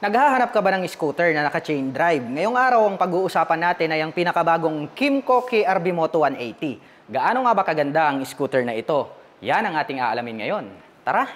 Naghahanap ka ba ng scooter na naka-chain drive? Ngayong araw, ang pag-uusapan natin ay ang pinakabagong Kymco KRB Moto 180. Gaano nga ba kaganda ang scooter na ito? Yan ang ating aalamin ngayon. Tara!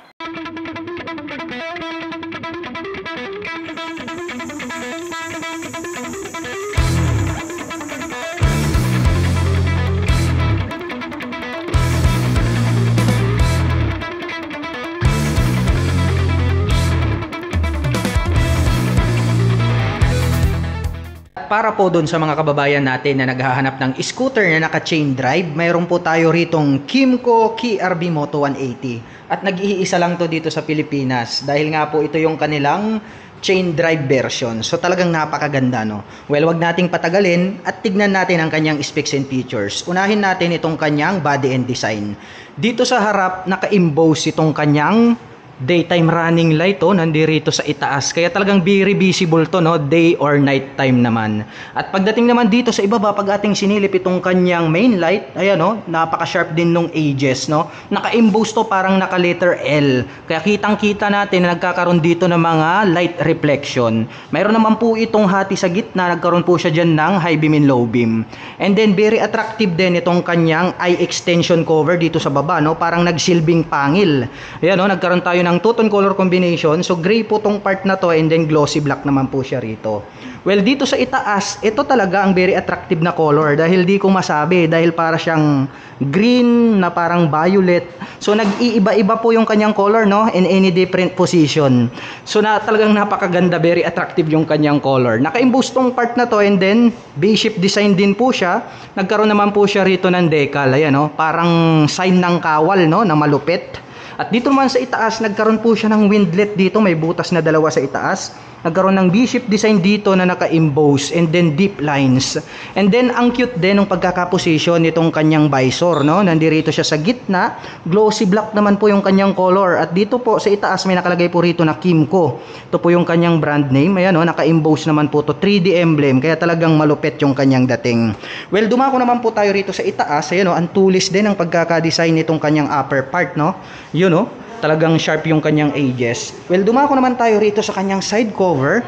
Para po doon sa mga kababayan natin na naghahanap ng scooter na naka-chain drive, mayroon po tayo ritong Kymco KRB Moto 180. At nag-iisa lang to dito sa Pilipinas dahil nga po ito yung kanilang chain drive version. So talagang napakaganda, no? Well, wag nating patagalin at tignan natin ang kanyang specs and features. Unahin natin itong kanyang body and design. Dito sa harap, naka-emboss itong kanyang daytime running light, nandirito sa itaas, kaya talagang very visible to, no, day or night time naman. At pagdating naman dito sa ibaba, pag ating sinilip itong kanyang main light, ayan, napaka sharp din nung edges, no, naka-emboss to, parang naka letter L, kaya kitang kita natin na nagkakaroon dito ng mga light reflection. Mayroon naman po itong hati sa gitna, nagkaroon po siya dyan ng high beam and low beam, and then very attractive din itong kanyang eye extension cover dito sa baba, no, parang nagsilbing pangil. Ayan, nagkaroon tayo ng two-tone color combination. So gray po tong part na to, and then glossy black naman po siya rito. Well, dito sa itaas, ito talaga ang very attractive na color dahil di ko masabi, dahil para siyang green na parang violet. So nag-iiba-iba po yung kanyang color, no, in any different position. So talagang napakaganda, very attractive yung kanyang color. Naka-emboss tong part na to, and then V-shape design din po siya. Nagkaroon naman po siya rito ng decal, ayan, parang sign ng kawal, no, na malupit. At dito naman sa itaas, nagkaroon po siya ng windlet dito, may butas na dalawa sa itaas. Nagkaroon ng V-shape design dito na naka-emboss, and then deep lines. And then ang cute din ng pagkakaposisyon nitong kanyang visor, no? Nandirito siya sa gitna, glossy black naman po yung kanyang color. At dito po sa itaas may nakalagay po rito na Kymco. Ito po yung kanyang brand name. Ayan, naka-emboss naman po to, 3D emblem, kaya talagang malupit yung kanyang dating. Well, dumako naman po tayo rito sa itaas. Ayan, ang tulis din ang pagkaka-design nitong kanyang upper part, no? Yun, talagang sharp yung kanyang edges. Well, dumako naman tayo rito sa kanyang side cover.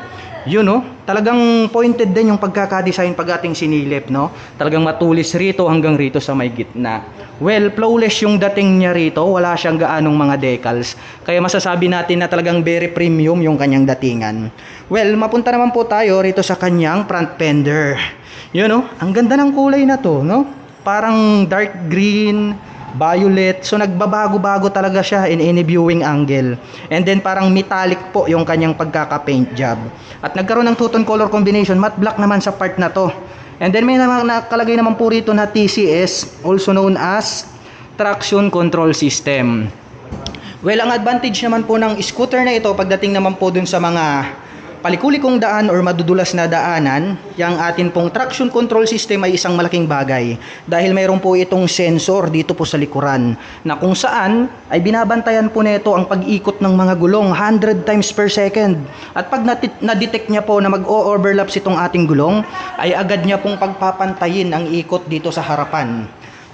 Yun, talagang pointed din yung pagkaka-design pag ating sinilip, no? Talagang matulis rito hanggang rito sa may gitna. Well, flawless yung dating niya rito, wala siyang gaanong mga decals. Kaya masasabi natin na talagang very premium yung kanyang datingan. Well, mapunta naman po tayo rito sa kanyang front fender. Yun, ang ganda ng kulay na to, no? Parang dark green, violet. So nagbabago-bago talaga siya in any viewing angle. And then parang metallic po yung kanyang pagkaka-paint job. At nagkaroon ng two-tone color combination, matte black naman sa part na to. And then may nakalagay naman po rito na TCS, also known as Traction Control System. Well, ang advantage naman po ng scooter na ito, pagdating naman po dun sa mga palikulikong daan or madudulas na daanan, yung atin pong traction control system ay isang malaking bagay dahil mayroon po itong sensor dito po sa likuran na kung saan ay binabantayan po nito ang pag-ikot ng mga gulong 100 times per second. At pag na-detect niya po na mag-o-overlaps itong ating gulong, ay agad niya pong pagpapantayin ang ikot dito sa harapan,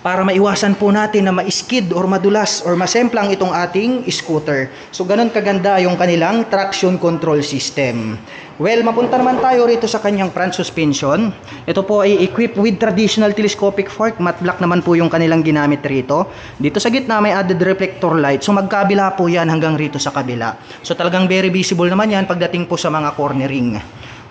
para maiwasan po natin na ma-skid or madulas or masemplang itong ating scooter. So ganun kaganda yung kanilang traction control system. Well, mapunta naman tayo rito sa kanyang front suspension. Ito po ay equipped with traditional telescopic fork. Matte black naman po yung kanilang ginamit rito. Dito sa gitna may added reflector light. So magkabila po yan hanggang rito sa kabila. So talagang very visible naman yan pagdating po sa mga cornering.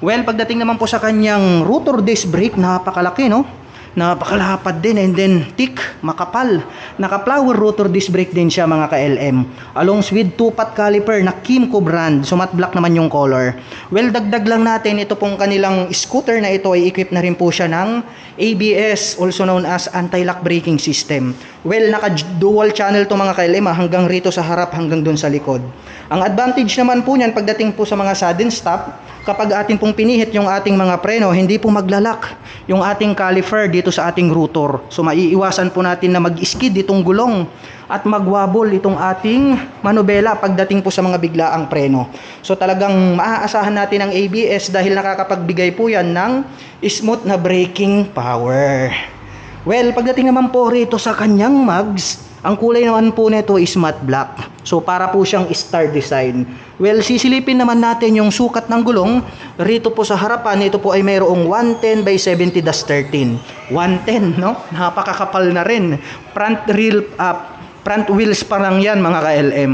Well, pagdating naman po sa kanyang rotor disc brake, napakalaki, no? Napakalapad din, and then thick, makapal. Naka-flower rotor disc brake din siya, mga ka-LM. Along with 2-pot caliper na Kymco brand. So matte black naman yung color. Well, dagdag lang natin, ito pong kanilang scooter na ito ay equipped na rin po siya ng ABS, also known as anti-lock braking system. Well, naka-dual channel to, mga ka-LM, hanggang rito sa harap hanggang dun sa likod. Ang advantage naman po niyan pagdating po sa mga sudden stop, kapag atin pong pinihit yung ating mga preno, hindi po maglalak yung ating caliper dito sa ating rotor. So maiiwasan po natin na mag-skid itong gulong at magwabol itong ating manubela pagdating po sa mga biglaang preno. So talagang maaasahan natin ang ABS dahil nakakapagbigay po yan ng smooth na braking power. Well, pagdating naman po rito sa kanyang mugs, ang kulay naman po nito is matte black. So para po siyang star design. Well, sisilipin naman natin yung sukat ng gulong. Rito po sa harapan, ito po ay mayroong 110 by 70-13. 110, no? Napakakapal na rin. Front wheels pa lang yan, mga ka-LM.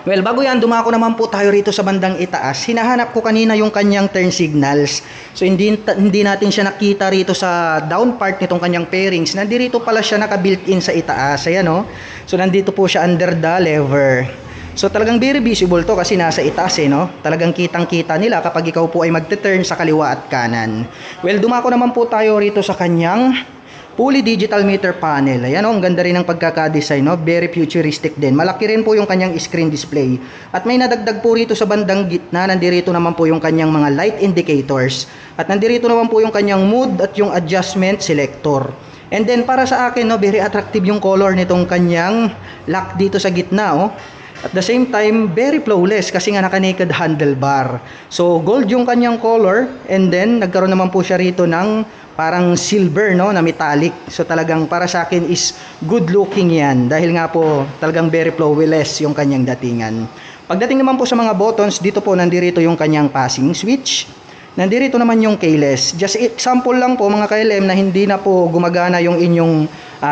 Well, bago yan, dumako naman po tayo rito sa bandang itaas. Hinahanap ko kanina yung kanyang turn signals. So, hindi natin siya nakita rito sa down part nitong kanyang pairings. Nandito pala siya naka-built-in sa itaas. Ayan, no? So, nandito po siya under the lever. So, talagang very visible to kasi nasa itaas, no? Talagang kitang-kita nila kapag ikaw po ay magte-turn sa kaliwa at kanan. Well, dumako naman po tayo rito sa kanyang fully digital meter panel. Ayan, ang ganda rin ng pagkaka-design, no? Very futuristic din. Malaki rin po yung kanyang screen display. At may nadagdag po rito sa bandang gitna. Nandito naman po yung kanyang mga light indicators. At nandito naman po yung kanyang mood at yung adjustment selector. And then para sa akin, no, very attractive yung color nitong kanyang lock dito sa gitna, oh. At the same time, very flawless kasi nga naka-naked handlebar. So, gold yung kanyang color. And then, nagkaroon naman po siya rito ng parang silver, no, na metallic. So, talagang para sa akin is good looking yan. Dahil nga po, talagang very flawless yung kanyang datingan. Pagdating naman po sa mga buttons, dito po nandito yung kanyang passing switch. Nandito naman yung keyless. Just example lang po mga ka-LM na hindi na po gumagana yung inyong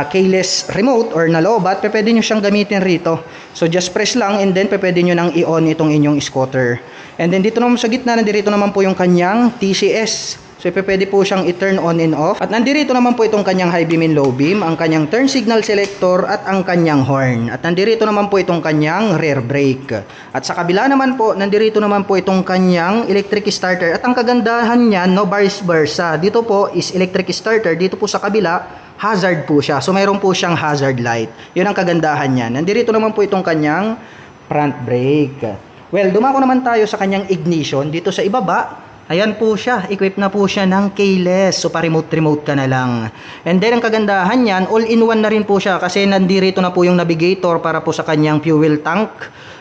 keyless remote or na lobat, pwede nyo siyang gamitin rito. So just press lang and then pwede nyo nang i-on itong inyong scooter. And then dito naman sa gitna, nandito naman po yung kanyang TCS. So pwede po siyang i-turn on and off. At nandito naman po itong kanyang high beam and low beam, ang kanyang turn signal selector at ang kanyang horn. At nandito naman po itong kanyang rear brake. At sa kabila naman po, nandito naman po itong kanyang electric starter. At ang kagandahan niyan, no, vice versa. Dito po is electric starter, dito po sa kabila, hazard po siya. So mayroon po siyang hazard light. Yun ang kagandahan niyan. Nandito naman po itong kanyang front brake. Well, dumako naman tayo sa kanyang ignition. Dito sa ibaba, ayan po siya, equip na po siya ng keyless. So pa-remote ka na lang. And then ang kagandahan niyan, all-in-one na rin po siya kasi nandito na po yung navigator para po sa kanyang fuel tank.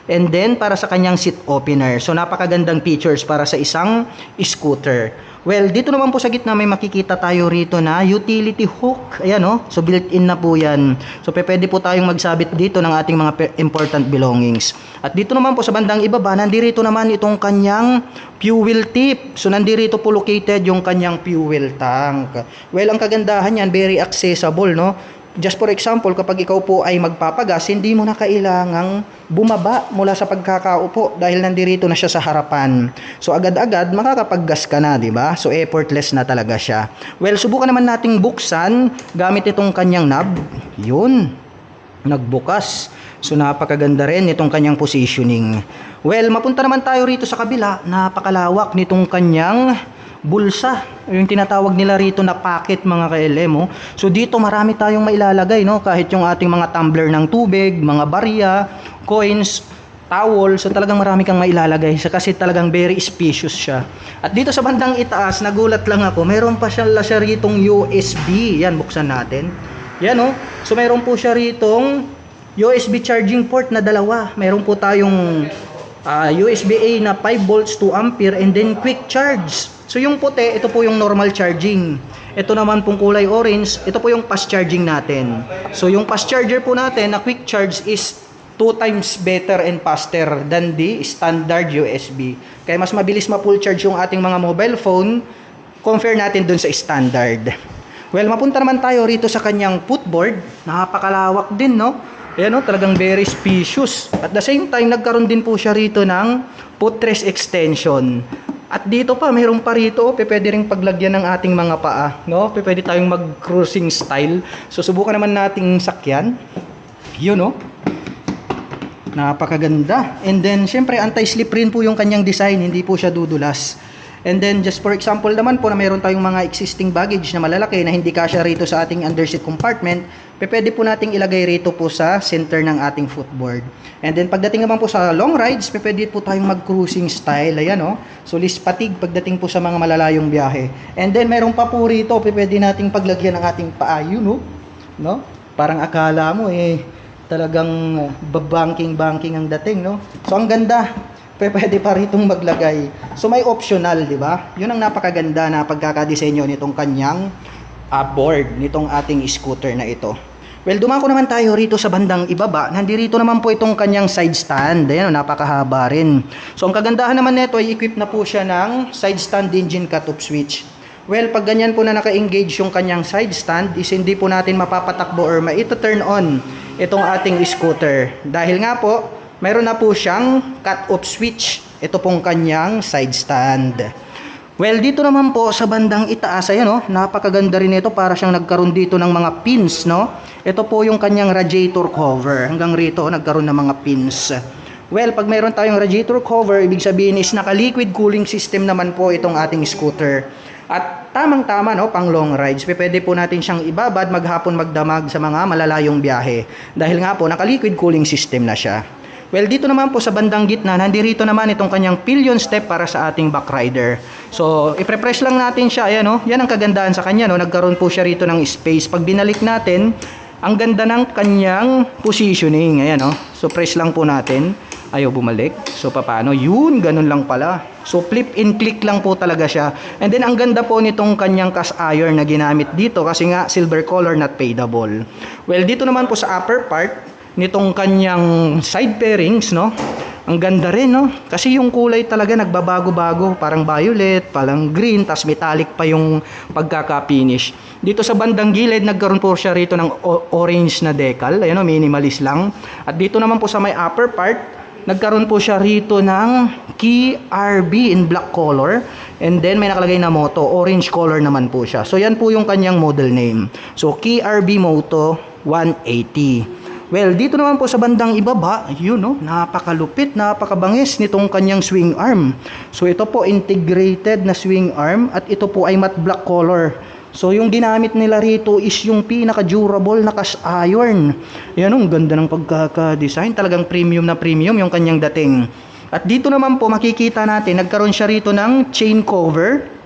And then para sa kanyang seat opener. So napakagandang features para sa isang scooter. Well, dito naman po sa gitna may makikita tayo rito na utility hook. Ayan, oh. So built-in na po yan. So pwede po tayong magsabit dito ng ating mga important belongings. At dito naman po sa bandang ibaba, nandito naman itong kanyang fuel tip. So nandito po located yung kanyang fuel tank. Well, ang kagandahan yan, very accessible, no? Just for example, kapag ikaw po ay magpapagas, hindi mo na kailangang bumaba mula sa pagkakaupo dahil nandito na siya sa harapan. So agad-agad makakapaggas ka na, 'di ba? So effortless na talaga siya. Well, subukan naman nating buksan gamit itong kanyang knob. 'Yun. Nagbukas. So napakaganda rin itong kanyang positioning. Well, mapunta naman tayo rito sa kabila. Napakalawak nitong kanyang bulsa, yung tinatawag nila rito na pocket mga ka-LM, oh. So dito marami tayong mailalagay, no, kahit yung ating mga tumbler ng tubig, mga barya, coins, towel. So talagang marami kang mailalagay kasi talagang very spacious siya. At dito sa bandang itaas, nagulat lang ako, mayroon pa siya ritong USB. Yan, buksan natin. Yan, oh. So mayroon po siya ritong USB charging port na dalawa. Mayroon po tayong USB-A na 5 volts 2 ampere and then quick charge. So yung puti, ito po yung normal charging. Ito naman pong kulay orange, ito po yung fast charging natin. So yung fast charger po natin na quick charge is 2 times better and faster than the standard USB. Kaya mas mabilis ma-full charge yung ating mga mobile phone compare natin dun sa standard. Well, mapunta naman tayo rito sa kanyang footboard. Napakalawak din, no? Ayan, no? Talagang very spacious. At the same time, nagkaroon din po siya rito ng footrest extension. At dito pa, mayroon pa rito, pwede ring paglagyan ng ating mga paa, no? Pwede tayong mag-cruising style. So, subukan naman nating sakyan. Yun, no? Napakaganda. And then, syempre, anti-slip rin po yung kanyang design. Hindi po siya dudulas. And then, just for example naman po na mayroon tayong mga existing baggage na malalaki na hindi kasya rito sa ating underseat compartment, pwede po nating ilagay rito po sa center ng ating footboard. And then, pagdating naman po sa long rides, pwede po tayong mag-cruising style. Ayan, oh. So, least fatigue pagdating po sa mga malalayong biyahe. And then, mayroon pa po rito, pwede nating paglagyan ng ating paa. Yun, oh. No? Parang akala mo, talagang banking ang dating, no? So, ang ganda. Pwede pa ritong maglagay. So may optional, di ba? Yun ang napakaganda na pagkakadesenyo nitong kanyang board nitong ating scooter na ito. Well, dumako naman tayo rito sa bandang ibaba. Nandirito naman po itong kanyang side stand. Ayan, napakahaba rin. So, ang kagandahan naman nito ay equip na po siya ng side stand engine cut-off switch. Well, pag ganyan po na naka-engage yung kanyang side stand, is hindi po natin mapapatakbo or maito-turn on itong ating scooter. Dahil nga po, mayroon na po siyang cut-off switch. Ito pong kanyang side stand. Well, dito naman po sa bandang itaas, ayan, no? Napakaganda rin ito, para siyang nagkaroon dito ng mga pins, no? Ito po yung kanyang radiator cover. Hanggang rito, nagkaroon ng mga pins. Well, pag mayroon tayong radiator cover, ibig sabihin is naka-liquid cooling system naman po itong ating scooter. At tamang-tama, no, pang long rides. Pwede po natin siyang ibabad maghapon magdamag sa mga malalayong biyahe. Dahil nga po, naka-liquid cooling system na siya. Well, dito naman po sa bandang gitna, nandirito naman itong kanyang pillion step para sa ating back rider. So, i-press lang natin siya. Ayan, no? Yan ang kagandahan sa kanya. No? Nagkaroon po siya rito ng space. Pag binalik natin, ang ganda ng kanyang positioning. Ayan, no? So, press lang po natin. Ayaw bumalik. So, paano? Yun, ganun lang pala. So, flip and click lang po talaga siya. And then, ang ganda po nitong kanyang cast iron na ginamit dito kasi nga silver color, not fadable. Well, dito naman po sa upper part, nitong kanyang side pairings, no? Ang ganda rin, no? Kasi yung kulay talaga nagbabago-bago, parang violet, parang green, tas metallic pa yung pagkaka-finish. Dito sa bandang gilid, nagkaroon po siya rito ng orange na decal, ayun, no? Minimalist lang. At dito naman po sa may upper part, nagkaroon po siya rito ng Key RB in black color, and then may nakalagay na Moto, orange color naman po siya. So yan po yung kanyang model name. So Key RB Moto 180. Well, dito naman po sa bandang ibaba, yun, no, napakalupit, napakabangis nitong kanyang swing arm. So ito po integrated na swing arm, at ito po ay matte black color. So yung ginamit nila rito is yung pinaka-durable na cast iron. Yan, ang ganda ng pagkaka-design, talagang premium na premium yung kanyang dating. At dito naman po makikita natin, nagkaroon siya rito ng chain cover.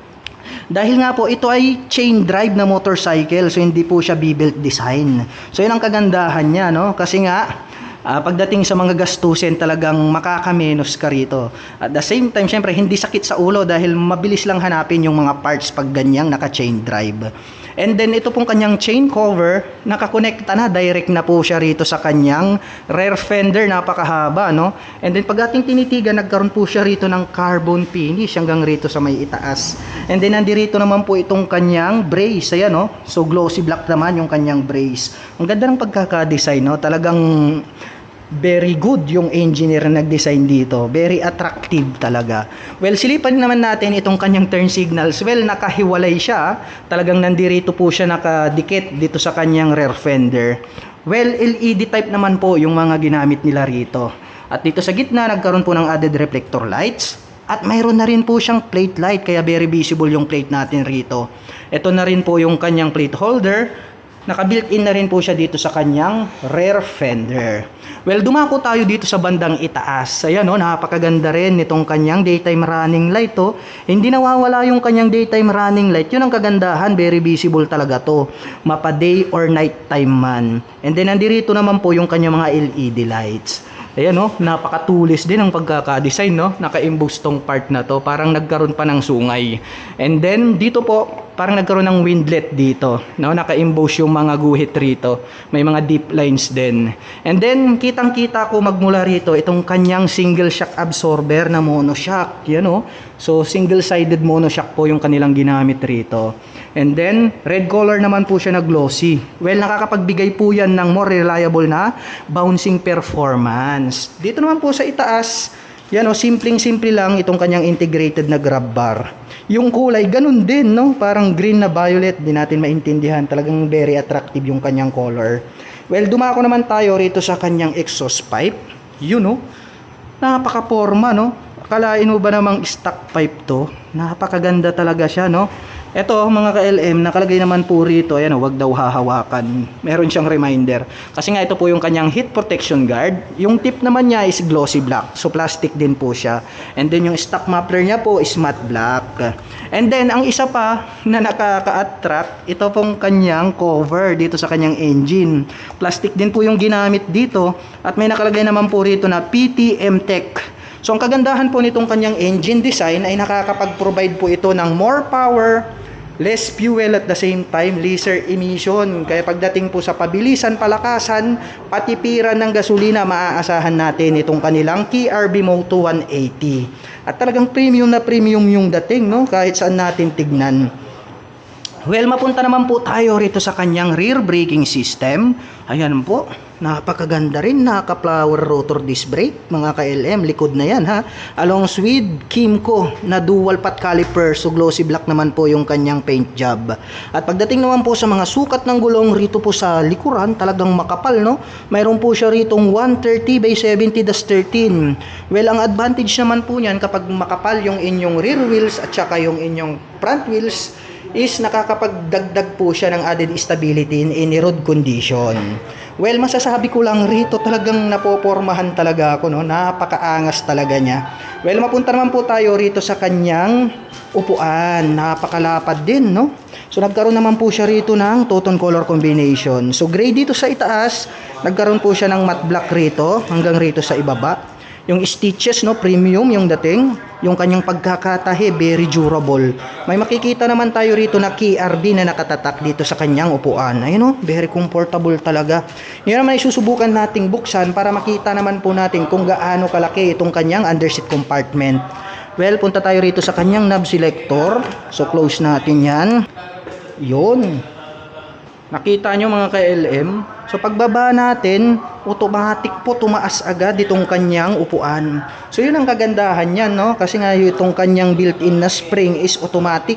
Dahil nga po ito ay chain drive na motorcycle, so hindi po siya B-belt design. So yun ang kagandahan niya, no? Kasi nga pagdating sa mga gastusin, talagang makakamenos ka rito. At the same time, syempre hindi sakit sa ulo dahil mabilis lang hanapin yung mga parts pag ganyang naka-chain drive. And then ito pong kanyang chain cover, nakakonekta na, direct na po siya rito sa kanyang rear fender, napakahaba, no? And then pag ating tinitigan, nagkaroon po siya rito ng carbon finish hanggang rito sa may itaas. And then nandirito naman po itong kanyang brace, ayan, no? So glossy black naman yung kanyang brace. Ang ganda ng pagkaka-design, no? Talagang very good yung engineer na nag-design dito. Very attractive talaga. Well, silipan naman natin itong kanyang turn signals. Well, nakahiwalay siya. Talagang nandirito po siya nakadikit dito sa kanyang rear fender. Well, LED type naman po yung mga ginamit nila rito. At dito sa gitna, nagkaroon po ng added reflector lights. At mayroon na rin po siyang plate light, kaya very visible yung plate natin rito. Ito na rin po yung kanyang plate holder. Naka-built-in na rin po siya dito sa kanyang rear fender. Well, dumako tayo dito sa bandang itaas. Ayan, no, napakaganda rin nitong kanyang daytime running light, oh. Hindi nawawala yung kanyang daytime running light. Yun ang kagandahan, very visible talaga to. Mapa day or night time man. And then nandirito naman po yung kanyang mga LED lights. Ayan, no, napakatulis din ang pagkaka-design, no. Naka-imbus tong part na to, parang nagkaroon pa ng sungay. And then dito po, parang nagkaroon ng windlet dito, no. Naka-imbus yung mga guhit rito. May mga deep lines din. And then kitang-kita ko magmula rito itong kanyang single shock absorber na monoshock, yan, no. So single-sided monoshock po yung kanilang ginamit rito. And then red color naman po siya na glossy. Well, nakakapagbigay po yan ng more reliable na bouncing performance. Dito naman po sa itaas, yan, o, simpleng-simple lang itong kanyang integrated na grab bar. Yung kulay, ganun din, no? Parang green na violet, di natin maintindihan. Talagang very attractive yung kanyang color. Well, dumako naman tayo rito sa kanyang exhaust pipe. Yun, no? Napaka-forma, no? Akalain mo ba namang stock pipe to? Napakaganda talaga siya, no? Ito, mga ka-LM, nakalagay naman po rito, ayan, wag daw hahawakan. Meron siyang reminder. Kasi nga ito po yung kanyang heat protection guard. Yung tip naman niya is glossy black. So plastic din po siya. And then yung stock muffler niya po is matte black. And then ang isa pa na nakaka-attract, ito pong kanyang cover dito sa kanyang engine. Plastic din po yung ginamit dito. At may nakalagay naman po rito na PTM Tech. So ang kagandahan po nitong kanyang engine design ay nakakapag-provide po ito ng more power less fuel at the same time, lesser emission. Kaya pagdating po sa pabilisan, palakasan, patipiran ng gasolina, maaasahan natin itong kanilang KRB Moto 180. At talagang premium na premium yung dating, no? Kahit saan natin tignan. Well, mapunta naman po tayo rito sa kanyang rear braking system. Ayan po, napakaganda rin, naka-flower rotor disc brake, mga ka-LM, likod na yan ha. Along with Kymco na dual pot caliper, so glossy black naman po yung kanyang paint job. At pagdating naman po sa mga sukat ng gulong rito po sa likuran, talagang makapal, no? Mayroon po siya ritong 130/70-13. Well, ang advantage naman po niyan kapag makapal yung inyong rear wheels at saka yung inyong front wheels, is nakakapagdagdag po siya ng added stability in any road condition. Well, masasabi ko lang rito, talagang napopormahan talaga ako, no? Napakaangas talaga niya. Well, mapunta naman po tayo rito sa kanyang upuan. Napakalapad din, no? So, nagkaroon naman po siya rito ng two-tone color combination. So, gray dito sa itaas, nagkaroon po siya ng matte black rito, hanggang rito sa ibaba. Yung stitches, no, premium yung dating. Yung kanyang pagkakatahi, very durable. May makikita naman tayo rito na KRB na nakatatak dito sa kanyang upuan. Ayun, no, very comfortable talaga. Yan naman ay susubukan nating buksan para makita naman po natin kung gaano kalaki itong kanyang underseat compartment. Well, punta tayo rito sa kanyang knob selector. So, close natin yan. Yun. Nakita nyo mga ka-LM? So pagbaba natin, automatic po tumaas agad itong kanyang upuan. So yun ang kagandahan niyan, no? Kasi nga itong kanyang built-in na spring is automatic.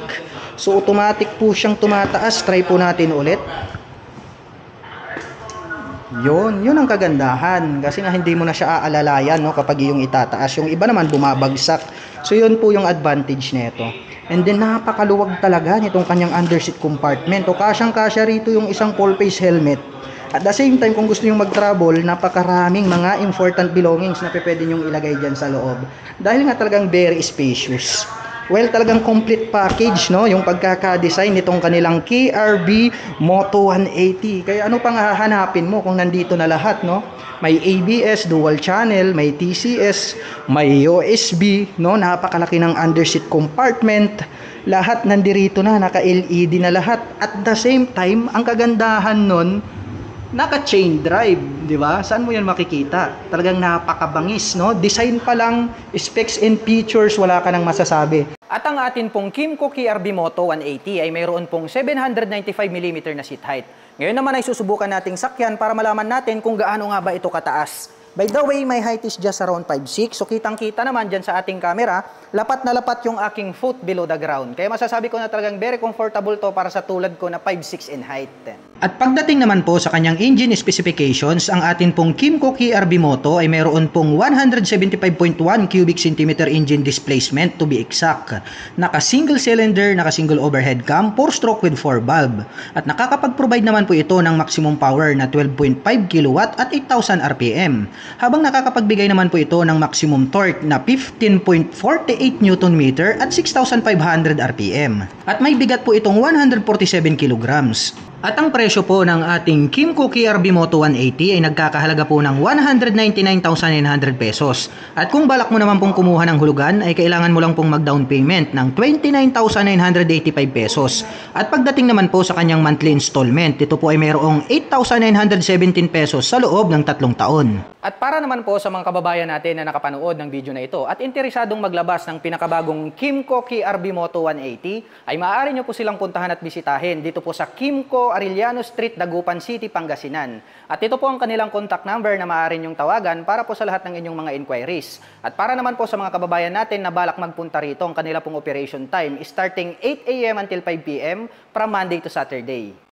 So automatic po siyang tumataas. Try po natin ulit. Yun ang kagandahan. Kasi nga hindi mo na siya aalalayan, no? Kapag yung itataas. Yung iba naman bumabagsak. So yun po yung advantage nito. And then napakaluwag talaga nitong kanyang underseat compartment. O kasyang-kasya rito yung isang full face helmet. At the same time, kung gusto nyo mag-travel, napakaraming mga important belongings na pwede nyo ilagay dyan sa loob. Dahil nga talagang very spacious. Well, talagang complete package, no? Yung pagkaka-design nitong kanilang KRB Moto 180. Kaya ano pang hahanapin mo kung nandito na lahat, no? May ABS, dual channel, may TCS, may USB, no? Napakalaki ng underseat compartment. Lahat nandirito na, naka-LED na lahat. At the same time, ang kagandahan nun, naka-chain drive, di ba? Saan mo yan makikita? Talagang napakabangis, no? Design pa lang, specs and features, wala ka nang masasabi. At ang atin pong Kymco KRB Moto 180 ay mayroon pong 795mm na seat height. Ngayon naman ay susubukan nating sakyan para malaman natin kung gaano nga ba ito kataas. By the way, my height is just around 5'6". So kitang-kita naman dyan sa ating camera, lapat na lapat yung aking foot below the ground. Kaya masasabi ko na talagang very comfortable to para sa tulad ko na 5'6" in height. At pagdating naman po sa kanyang engine specifications, ang atin pong Kymco KRB Moto ay mayroon pong 175.1 cubic centimeter engine displacement to be exact. Naka single cylinder, naka single overhead cam, 4-stroke with 4 valve. At nakakapag-provide naman po ito ng maximum power na 12.5 kW at 8,000 RPM. Habang nakakapagbigay naman po ito ng maximum torque na 15.48 Nm at 6,500 RPM. At may bigat po itong 147 kg. At ang presyo po ng ating Kymco KRB Moto 180 ay nagkakahalaga po ng 199,900 pesos. At kung balak mo naman pong kumuha ng hulugan ay kailangan mo lang pong mag-down payment ng 29,985 pesos. At pagdating naman po sa kanyang monthly installment, ito po ay mayroong 8,917 pesos sa loob ng 3 taon. At para naman po sa mga kababayan natin na nakapanood ng video na ito at interesadong maglabas ng pinakabagong Kymco KRB Moto 180, ay maaari nyo po silang puntahan at bisitahin dito po sa Kymco Arellano Street, Dagupan City, Pangasinan. At ito po ang kanilang contact number na maaari nyong tawagan para po sa lahat ng inyong mga inquiries. At para naman po sa mga kababayan natin na balak magpunta rito, ang kanila pong operation time is starting 8 AM until 5 PM from Monday to Saturday.